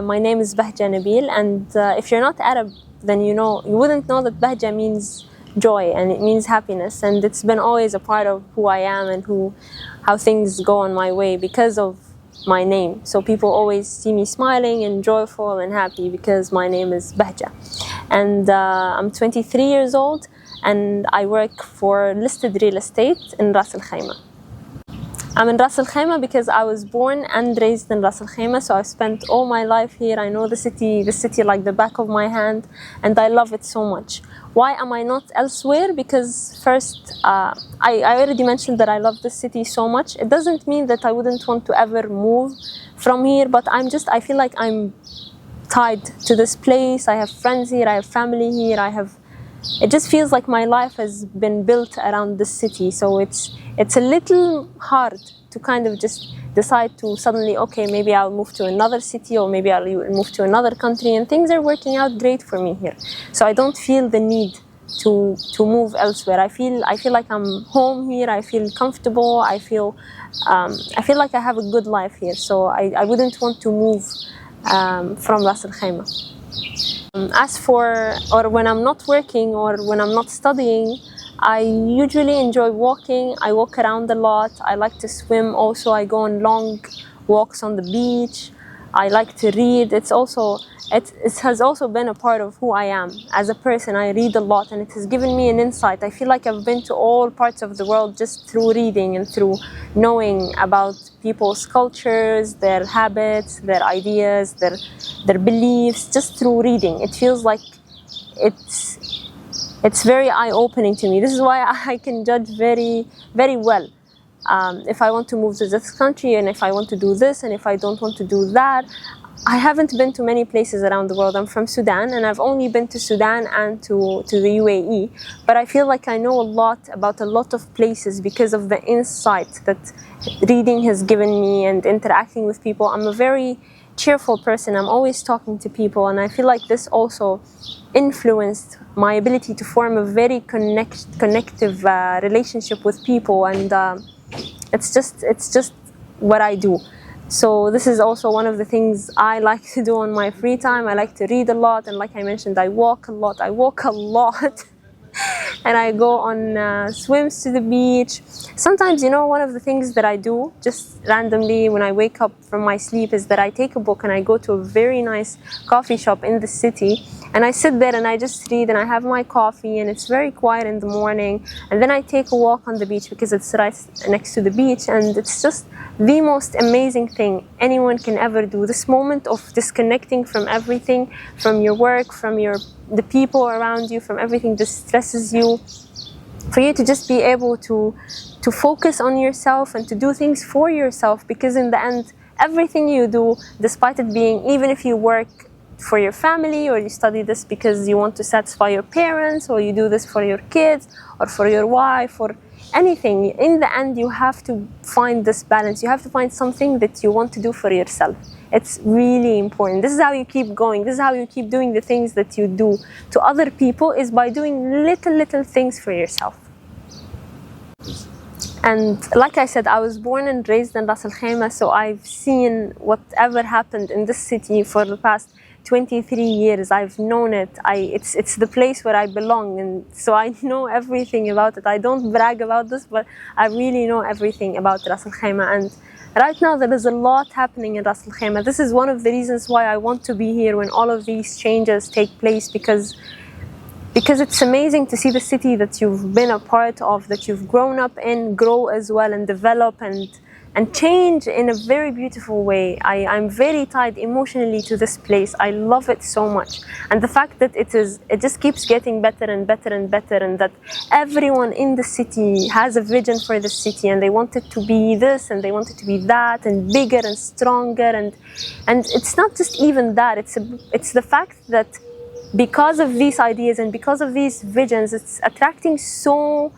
My name is Bahja Nabil, and if you're not Arab, then you wouldn't know that Bahja means joy and it means happiness, and it's been always a part of who I am and how things go on my way because of my name. So people always see me smiling and joyful and happy because my name is Bahja. And I'm 23 years old and I work for listed real estate in Ras Al Khaimah. I'm in Ras Al Khaimah because I was born and raised in Ras Al Khaimah, so I've spent all my life here. I know the city like the back of my hand, and I love it so much. Why am I not elsewhere? Because first, I already mentioned that I love this city so much. It doesn't mean that I wouldn't want to ever move from here, but I feel like I'm tied to this place. I have friends here, I have family here, it just feels like my life has been built around this city. So it's a little hard to kind of just decide to suddenly, okay, maybe I'll move to another city or maybe I'll move to another country, and things are working out great for me here. So I don't feel the need to move elsewhere. I feel like I'm home here. I feel comfortable. I feel like I have a good life here. So I wouldn't want to move from Ras Al Khaimah. Or when I'm not working or when I'm not studying, I usually enjoy walking. I walk around a lot. I like to swim also. I go on long walks on the beach. I like to read. It has also been a part of who I am as a person. I read a lot and it has given me an insight. I feel like I've been to all parts of the world just through reading and through knowing about people's cultures, their habits, their ideas, their beliefs, just through reading. It feels like it's very eye-opening to me. This is why I can judge very, very well if I want to move to this country and if I want to do this and if I don't want to do that. I haven't been to many places around the world. I'm from Sudan and I've only been to Sudan and to the UAE, but I feel like I know a lot about a lot of places because of the insight that reading has given me and interacting with people. I'm a very cheerful person. I'm always talking to people, and I feel like this also influenced my ability to form a very connective relationship with people, and it's just what I do. So this is also one of the things I like to do on my free time. I like to read a lot, and like I mentioned, I walk a lot. And I go on swims to the beach. Sometimes, one of the things that I do just randomly when I wake up from my sleep is that I take a book and I go to a very nice coffee shop in the city, and I sit there and I just read and I have my coffee, and it's very quiet in the morning, and then I take a walk on the beach because it's right next to the beach, and it's just the most amazing thing anyone can ever do. This moment of disconnecting from everything, from your work, from the people around you, from everything that stresses you, for you to just be able to focus on yourself and to do things for yourself, because in the end, everything you do, despite it being, even if you work for your family or you study this because you want to satisfy your parents, or you do this for your kids or for your wife or anything, in the end you have to find this balance. You have to find something that you want to do for yourself. It's really important. This is how you keep going. This is how you keep doing the things that you do to other people, is by doing little things for yourself. And like I said, I was born and raised in Ras Al Khaimah, so I've seen whatever happened in this city for the past 23 years. I've known it. It's the place where I belong, and so I know everything about it. I don't brag about this, but I really know everything about Ras Al Khaimah. And right now there is a lot happening in Ras Al Khaimah. This is one of the reasons why I want to be here when all of these changes take place, because it's amazing to see the city that you've been a part of, that you've grown up in, grow as well and develop and change in a very beautiful way. I'm very tied emotionally to this place. I love it so much. And the fact that it just keeps getting better and better and better, and that everyone in the city has a vision for the city, and they want it to be this and they want it to be that, and bigger and stronger. And it's not just even that, it's the fact that because of these ideas and because of these visions, it's attracting so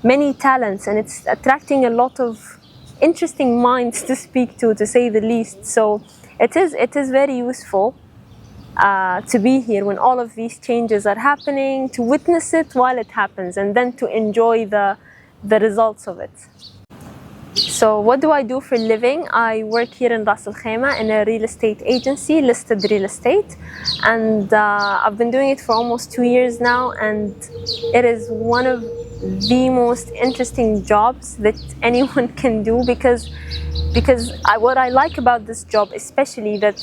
many talents, and it's attracting a lot of interesting minds to speak to say the least. So it is very useful to be here when all of these changes are happening, to witness it while it happens, and then to enjoy the results of it. So what do I do for a living? I work here in Ras Al Khaimah in a real estate agency, listed real estate, and I've been doing it for almost 2 years now, and it is one of the most interesting jobs that anyone can do because what I like about this job, especially, that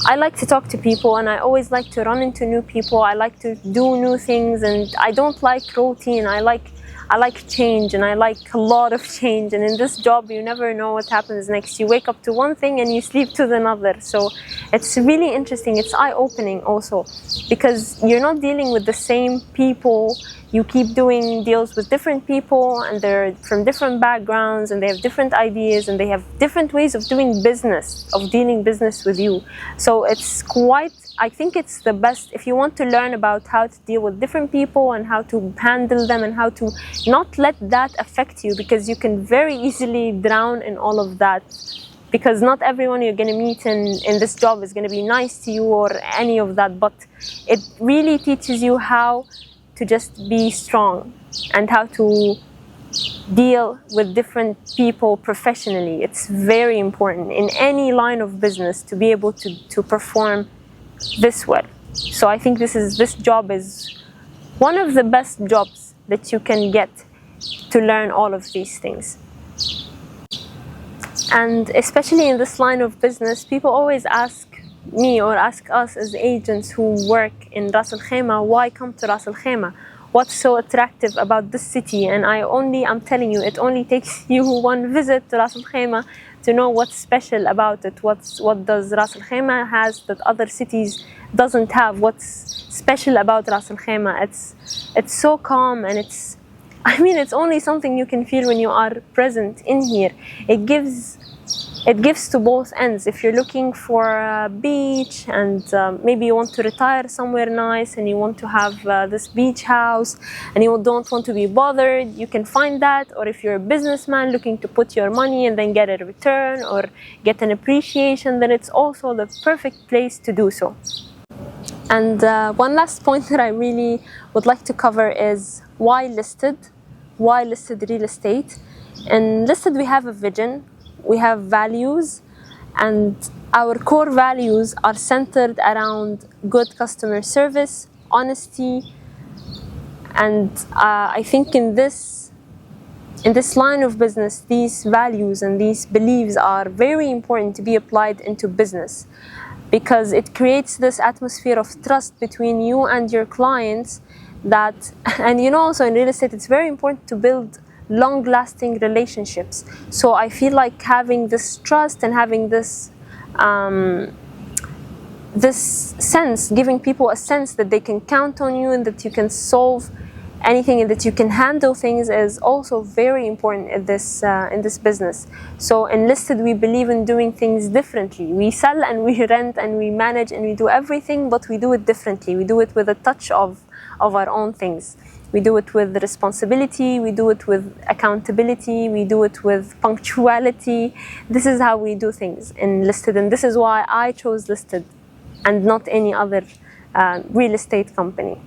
I like to talk to people, and I always like to run into new people. I like to do new things, and I don't like routine. I like change, and I like a lot of change. And in this job, you never know what happens next. You wake up to one thing and you sleep to another. So it's really interesting. It's eye-opening also, because you're not dealing with the same people. You keep doing deals with different people, and they're from different backgrounds, and they have different ideas, and they have different ways of doing business, of dealing business with you. So it's quite, I think it's the best if you want to learn about how to deal with different people and how to handle them and how to not let that affect you, because you can very easily drown in all of that. Because not everyone you're going to meet in this job is going to be nice to you or any of that, but it really teaches you how to just be strong and how to deal with different people professionally. It's very important in any line of business to be able to perform this well. So I think this job is one of the best jobs that you can get to learn all of these things. And especially in this line of business, people always ask me or ask us as agents who work in Ras Al Khaimah, why come to Ras Al Khaimah? What's so attractive about this city? And I'm telling you, it only takes you one visit to Ras Al Khaimah to know what's special about it. What does Ras Al Khaimah has that other cities doesn't have? What's special about Ras Al Khaimah? It's so calm, and it's only something you can feel when you are present in here. It gives to both ends. If you're looking for a beach and maybe you want to retire somewhere nice and you want to have this beach house and you don't want to be bothered, you can find that. Or if you're a businessman looking to put your money and then get a return or get an appreciation, then it's also the perfect place to do so. And one last point that I really would like to cover is why listed real estate. In listed, we have a vision, we have values, and our core values are centered around good customer service, honesty, and I think in this line of business, these values and these beliefs are very important to be applied into business, because it creates this atmosphere of trust between you and your clients. And also in real estate, it's very important to build long-lasting relationships. So I feel like having this trust and having this sense, giving people a sense that they can count on you and that you can solve anything and that you can handle things, is also very important in this business. So in listed, we believe in doing things differently. We sell and we rent and we manage and we do everything, but we do it differently. We do it with a touch of our own things. We do it with responsibility, we do it with accountability, we do it with punctuality. This is how we do things in listed, and this is why I chose listed and not any other real estate company.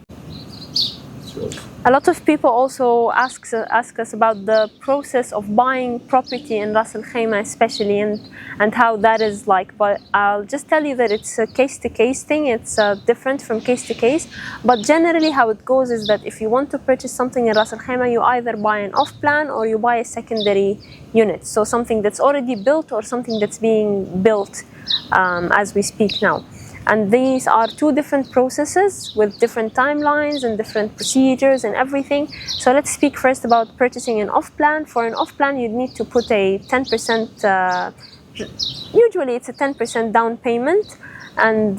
A lot of people also ask us about the process of buying property in Ras Al Khaimah especially, and how that is like. But I'll just tell you that it's a case-to-case thing. It's different from case to case. But generally how it goes is that if you want to purchase something in Ras Al Khaimah, you either buy an off-plan or you buy a secondary unit. So something that's already built or something that's being built as we speak now. And these are two different processes with different timelines and different procedures and everything. So let's speak first about purchasing an off-plan. For an off-plan, you'd need to put a 10%, usually it's a 10% down payment. And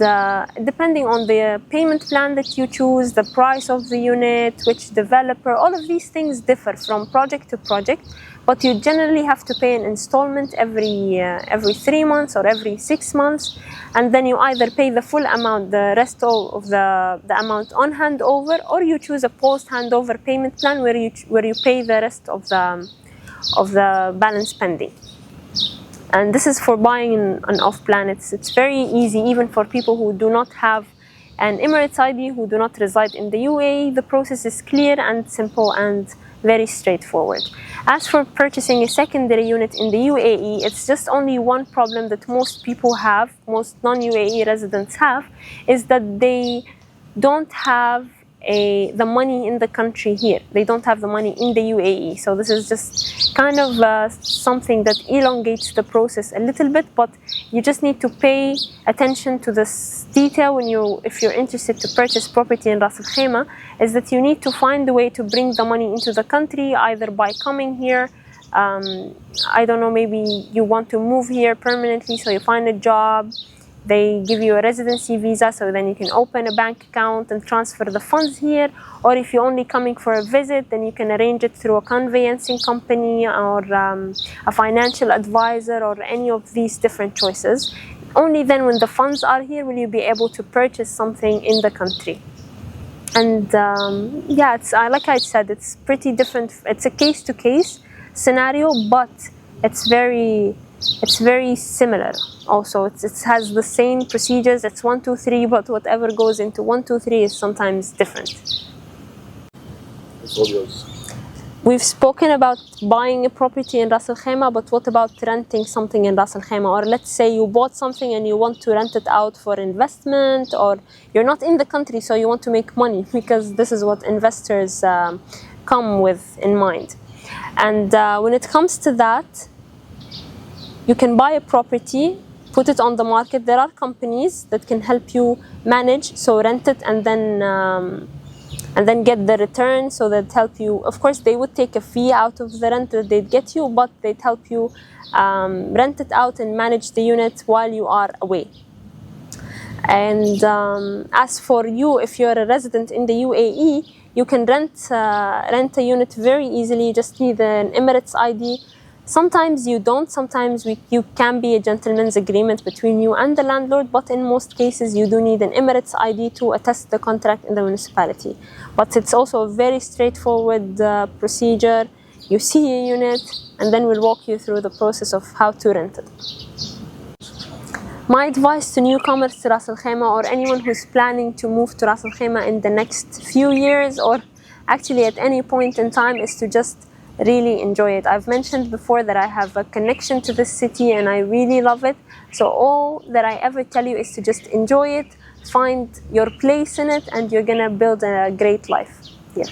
depending on the payment plan that you choose, the price of the unit, which developer, all of these things differ from project to project. But you generally have to pay an installment every 3 months or every 6 months, and then you either pay the full amount, the rest of the amount on handover, or you choose a post handover payment plan where you pay the rest of the balance pending. And this is for buying an off plan. It's very easy, even for people who do not have an Emirates ID, who do not reside in the UAE. The process is clear and simple and very straightforward. As for purchasing a secondary unit in the UAE, it's just only one problem that most people have, most non-UAE residents have, is that they don't have the money in the country here. They don't have the money in the UAE. So this is just kind of something that elongates the process a little bit, but you just need to pay attention to this detail if you're interested to purchase property in Ras Al Khaimah, is that you need to find a way to bring the money into the country, either by coming here. I don't know, maybe you want to move here permanently, so you find a job. They give you a residency visa, so then you can open a bank account and transfer the funds here. Or if you're only coming for a visit, then you can arrange it through a conveyancing company or a financial advisor, or any of these different choices. Only then, when the funds are here, will you be able to purchase something in the country. And yeah, like I said, it's pretty different. It's a case-to-case scenario, but it's very similar. Also, it has the same procedures. It's 1, 2, 3, but whatever goes into 1, 2, 3 is sometimes different. It's all yours. We've spoken about buying a property in Ras Al Khaimah, but what about renting something in Ras Al Khaimah? Or let's say you bought something and you want to rent it out for investment, or you're not in the country, so you want to make money, because this is what investors come with in mind. And when it comes to that, you can buy a property, put it on the market. There are companies that can help you manage, so rent it and then get the return. So that help you. Of course, they would take a fee out of the rent that they'd get you, but they'd help you rent it out and manage the unit while you are away. And as for you, if you're a resident in the UAE, you can rent a unit very easily. You just need an Emirates ID. Sometimes you don't, sometimes you can be a gentleman's agreement between you and the landlord, but in most cases you do need an Emirates ID to attest the contract in the municipality. But it's also a very straightforward procedure. You see a unit and then we'll walk you through the process of how to rent it. My advice to newcomers to Ras Al Khaimah, or anyone who's planning to move to Ras Al Khaimah in the next few years, or actually at any point in time, is to just really enjoy it. I've mentioned before that I have a connection to this city and I really love it. So all that I ever tell you is to just enjoy it, find your place in it, and you're gonna build a great life here.